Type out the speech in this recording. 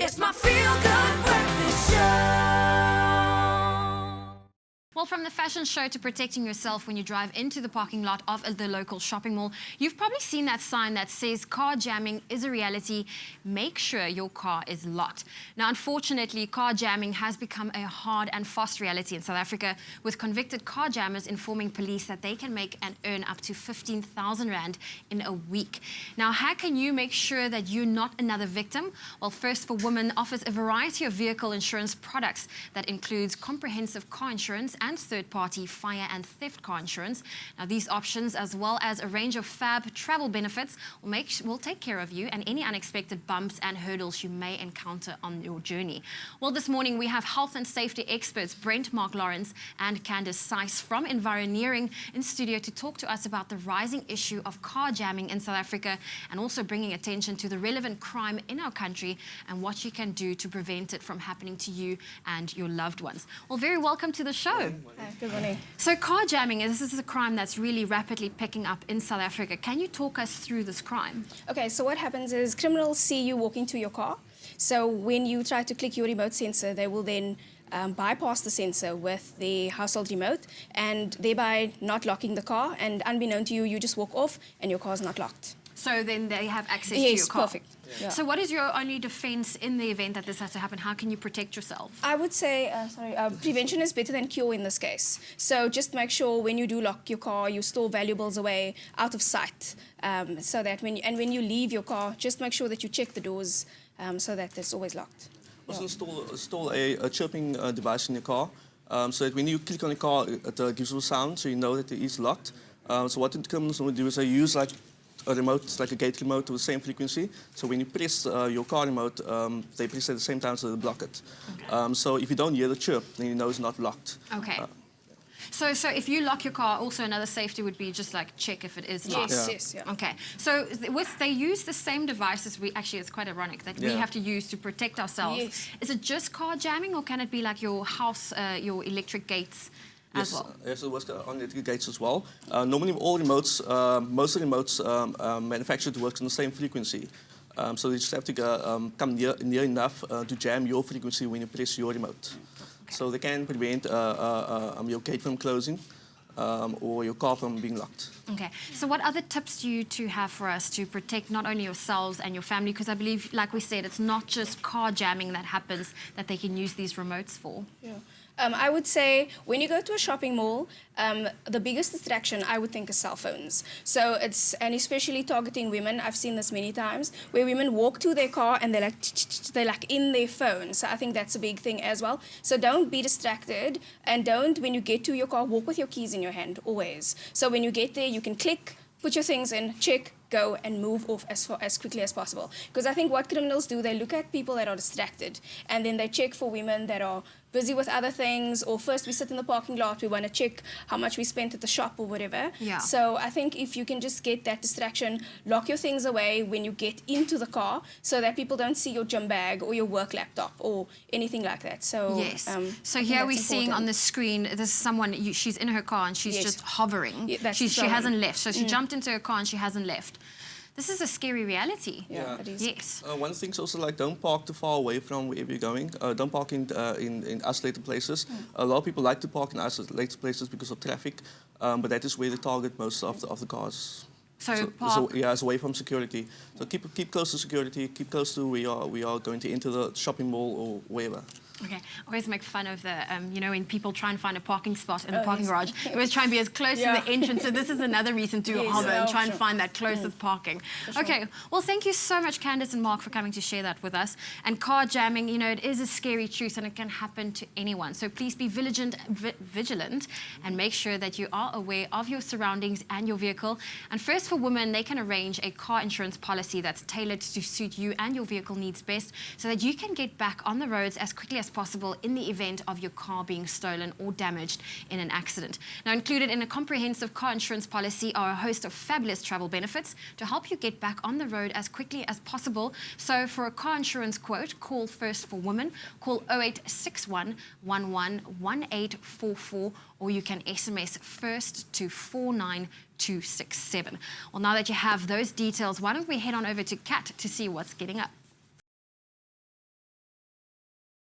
It's my feel-good breakfast show. Well, from the fashion show to protecting yourself when you drive into the parking lot of the local shopping mall, you've probably seen that sign that says car jamming is a reality. Make sure your car is locked. Now, unfortunately, car jamming has become a hard and fast reality in South Africa, with convicted car jammers informing police that they can make and earn up to 15,000 Rand in a week. Now, how can you make sure that you're not another victim? Well, First for Women offers a variety of vehicle insurance products that includes comprehensive car insurance and third-party fire and theft car insurance. Now, these options, as well as a range of fab travel benefits, will take care of you and any unexpected bumps and hurdles you may encounter on your journey. Well, this morning we have health and safety experts Brent Mark Lawrence and Candice Seiss from Environeering in studio to talk to us about the rising issue of car jamming in South Africa, and also bringing attention to the relevant crime in our country and what you can do to prevent it from happening to you and your loved ones. Well, very welcome to the show. Hi, good morning. So car jamming, this is a crime that's really rapidly picking up in South Africa. Can you talk us through this crime? Okay, so what happens is criminals see you walking to your car. So when you try to click your remote sensor, they will then bypass the sensor with the household remote, and thereby not locking the car. And unbeknown to you, you just walk off and your car's not locked. So then they have access to Yes, your car. perfect. Yeah. So what is your only defense in the event that this has to happen? How can you protect yourself? I would say, prevention is better than cure in this case. So just make sure when you do lock your car, you store valuables away out of sight, so that when you leave your car, just make sure that you check the doors so that it's always locked. Also install a chirping device in your car, so that when you click on the car, it gives you a sound, so you know that it is locked. So what the criminals will do is they use like a remote, like a gate remote, to the same frequency. So when you press your car remote, they press at the same time, so they block it. Okay. So if you don't hear the chirp, then you know it's not locked. Okay. So if you lock your car, also another safety would be just like check if it is locked. Yes, yeah. Okay. So they use the same devices. It's quite ironic that we have to use to protect ourselves. Yes. Is it just car jamming, or can it be like your house, your electric gates? As well. Yes, it works on electric gates as well. Normally, all remotes, most of the remotes manufactured works on the same frequency. So you just have to come near enough to jam your frequency when you press your remote. Okay. So they can prevent your gate from closing or your car from being locked. Okay. So what other tips do you have for us to protect not only yourselves and your family? Because I believe, like we said, it's not just car jamming that happens that they can use these remotes for. Yeah. I would say when you go to a shopping mall, the biggest distraction I would think is cell phones. So and especially targeting women. I've seen this many times where women walk to their car and they're like in their phone. So I think that's a big thing as well. So don't be distracted, and don't, when you get to your car, walk with your keys in your hand always. So when you get there, you can click, put your things in, check, go, and move off as quickly as possible. Because I think what criminals do, they look at people that are distracted, and then they check for women that are busy with other things, or first we sit in the parking lot, we want to check how much we spent at the shop or whatever. Yeah. So I think if you can just get that distraction, lock your things away when you get into the car, so that people don't see your gym bag or your work laptop or anything like that. So yes. So here we're seeing on the screen, this is someone, she's in her car and she's just hovering. Yeah, she hasn't left. So she jumped into her car and she hasn't left. This is a scary reality. Yeah, it is. Yes. One thing is also, like, don't park too far away from wherever you're going. Don't park in isolated places. A lot of people like to park in isolated places because of traffic, but that is where they target most of the cars. So park. It's away from security. So keep close to security. Keep close to where we are going to enter the shopping mall or wherever. Okay, I always make fun of the, when people try and find a parking spot in the parking garage, they always try and be as close to the entrance. So this is another reason to hover and try and find that closest parking. Okay, well, thank you so much, Candice and Mark, for coming to share that with us. And car jamming, it is a scary truth and it can happen to anyone. So please be vigilant and make sure that you are aware of your surroundings and your vehicle. And First for Women, they can arrange a car insurance policy that's tailored to suit you and your vehicle needs best, so that you can get back on the roads as quickly as possible in the event of your car being stolen or damaged in an accident. Now, included in a comprehensive car insurance policy are a host of fabulous travel benefits to help you get back on the road as quickly as possible. So for a car insurance quote, call First for Women, call 0861 111844, or you can SMS FIRST to 49267. Well, now that you have those details, why don't we head on over to Kat to see what's getting up.